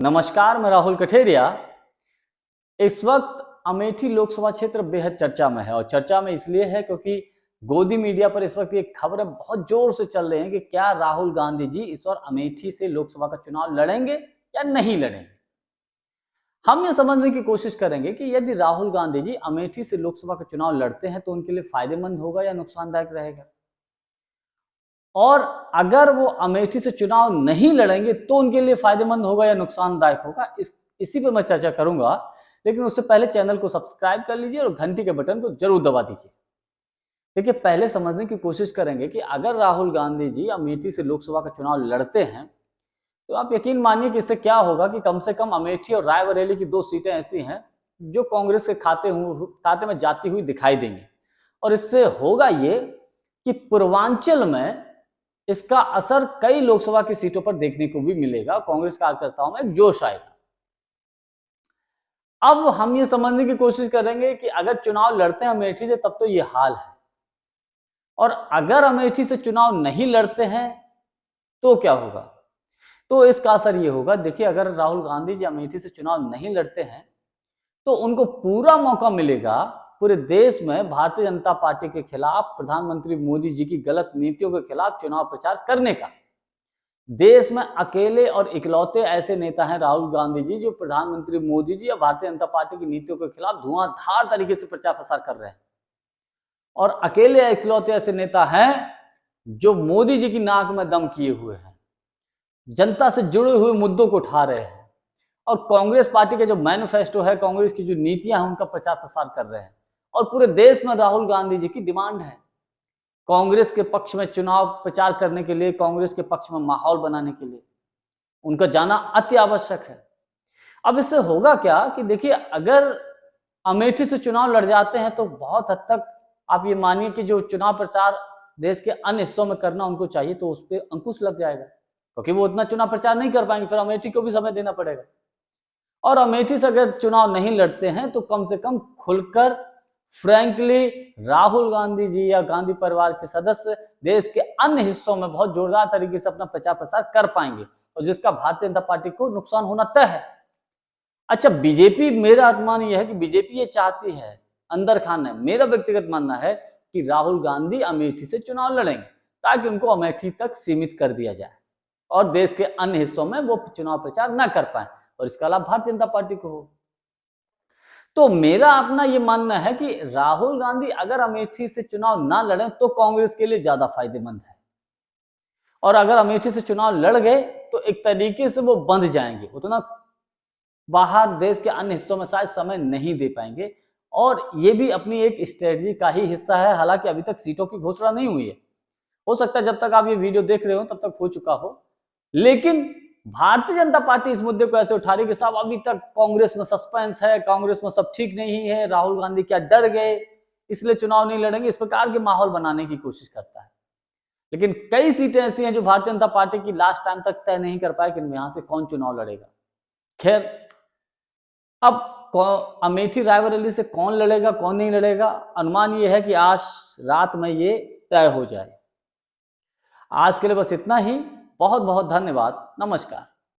नमस्कार, मैं राहुल कठेरिया। इस वक्त अमेठी लोकसभा क्षेत्र बेहद चर्चा में है और चर्चा में इसलिए है क्योंकि गोदी मीडिया पर इस वक्त ये खबरें बहुत जोर से चल रही हैं कि क्या राहुल गांधी जी इस बार अमेठी से लोकसभा का चुनाव लड़ेंगे या नहीं लड़ेंगे। हम ये समझने की कोशिश करेंगे कि यदि राहुल गांधी जी अमेठी से लोकसभा का चुनाव लड़ते हैं तो उनके लिए फायदेमंद होगा या नुकसानदायक रहेगा, और अगर वो अमेठी से चुनाव नहीं लड़ेंगे तो उनके लिए फायदेमंद होगा या नुकसानदायक होगा। इसी पे मैं चर्चा करूंगा, लेकिन उससे पहले चैनल को सब्सक्राइब कर लीजिए और घंटी के बटन को जरूर दबा दीजिए। देखिए, पहले समझने की कोशिश करेंगे कि अगर राहुल गांधी जी अमेठी से लोकसभा का चुनाव लड़ते हैं तो आप यकीन मानिए कि इससे क्या होगा कि कम से कम अमेठी और रायबरेली की 2 सीटें ऐसी हैं जो कांग्रेस के खाते में जाती हुई दिखाई देंगी, और इससे होगा ये कि पूर्वांचल में इसका असर कई लोकसभा की सीटों पर देखने को भी मिलेगा। कांग्रेस कार्यकर्ताओं में एक जोश आएगा। अब हम ये समझने की कोशिश करेंगे कि अगर चुनाव लड़ते हैं अमेठी से तब तो ये हाल है, और अगर अमेठी से चुनाव नहीं लड़ते हैं तो क्या होगा। तो इसका असर ये होगा, देखिए, अगर राहुल गांधी जी अमेठी से चुनाव नहीं लड़ते हैं तो उनको पूरा मौका मिलेगा पूरे देश में भारतीय जनता पार्टी के खिलाफ, प्रधानमंत्री मोदी जी की गलत नीतियों के खिलाफ चुनाव प्रचार करने का। देश में अकेले और इकलौते ऐसे नेता हैं राहुल गांधी जी जो प्रधानमंत्री मोदी जी या भारतीय जनता पार्टी की नीतियों के खिलाफ धुआंधार तरीके से प्रचार प्रसार कर रहे हैं, और अकेले इकलौते ऐसे नेता हैं जो मोदी जी की नाक में दम किए हुए हैं, जनता से जुड़े हुए मुद्दों को उठा रहे हैं, और कांग्रेस पार्टी का जो मैनिफेस्टो है, कांग्रेस की जो नीतियां हैं, उनका प्रचार प्रसार कर रहे हैं। और पूरे देश में राहुल गांधी जी की डिमांड है कांग्रेस के पक्ष में चुनाव प्रचार करने के लिए, कांग्रेस के पक्ष में माहौल बनाने के लिए उनका जाना अति आवश्यक है। अब इससे होगा क्या कि देखिए, अगर अमेठी से चुनाव लड़ जाते हैं तो बहुत हद तक आप ये मानिए कि जो चुनाव प्रचार देश के अन्य हिस्सों में करना उनको चाहिए तो उस पर अंकुश लग जाएगा, क्योंकि वो उतना चुनाव प्रचार नहीं कर पाएंगे, फिर अमेठी को भी समय देना पड़ेगा। और अमेठी से अगर चुनाव नहीं लड़ते हैं तो कम से कम खुलकर, फ्रैंकली, राहुल गांधी जी या गांधी परिवार के सदस्य देश के अन्य हिस्सों में बहुत जोरदार तरीके से अपना प्रचार प्रसार कर पाएंगे, और जिसका भारतीय जनता पार्टी को नुकसान होना तय है। अच्छा, बीजेपी, मेरा अनुमान यह है कि बीजेपी ये चाहती है, अंदर खान है, मेरा व्यक्तिगत मानना है कि राहुल गांधी अमेठी से चुनाव लड़ेंगे ताकि उनको अमेठी तक सीमित कर दिया जाए और देश के अन्य हिस्सों में वो चुनाव प्रचार न कर पाए, और इसका लाभ भारतीय जनता पार्टी को हो। तो मेरा अपना ये मानना है कि राहुल गांधी अगर अमेठी से चुनाव ना लड़ें तो कांग्रेस के लिए ज्यादा फायदेमंद है, और अगर अमेठी से चुनाव लड़ गए तो एक तरीके से वो बंध जाएंगे, उतना बाहर देश के अन्य हिस्सों में शायद समय नहीं दे पाएंगे, और ये भी अपनी एक स्ट्रेटजी का ही हिस्सा है। हालांकि अभी तक सीटों की घोषणा नहीं हुई है, हो सकता है जब तक आप ये वीडियो देख रहे हो तब तक हो चुका हो, लेकिन भारतीय जनता पार्टी इस मुद्दे को ऐसे उठा रही है कि साहब अभी तक कांग्रेस में सस्पेंस है, कांग्रेस में सब ठीक नहीं है, राहुल गांधी क्या डर गए इसलिए चुनाव नहीं लड़ेंगे, इस प्रकार के माहौल बनाने की कोशिश करता है। लेकिन कई सीटें ऐसी हैं जो भारतीय जनता पार्टी की लास्ट टाइम तक तय नहीं कर पाए कि यहां से कौन चुनाव लड़ेगा। खैर, अब अमेठी रायबरेली से कौन लड़ेगा कौन नहीं लड़ेगा, अनुमान ये है कि आज रात में ये तय हो जाए। आज के लिए बस इतना ही। बहुत बहुत धन्यवाद। नमस्कार।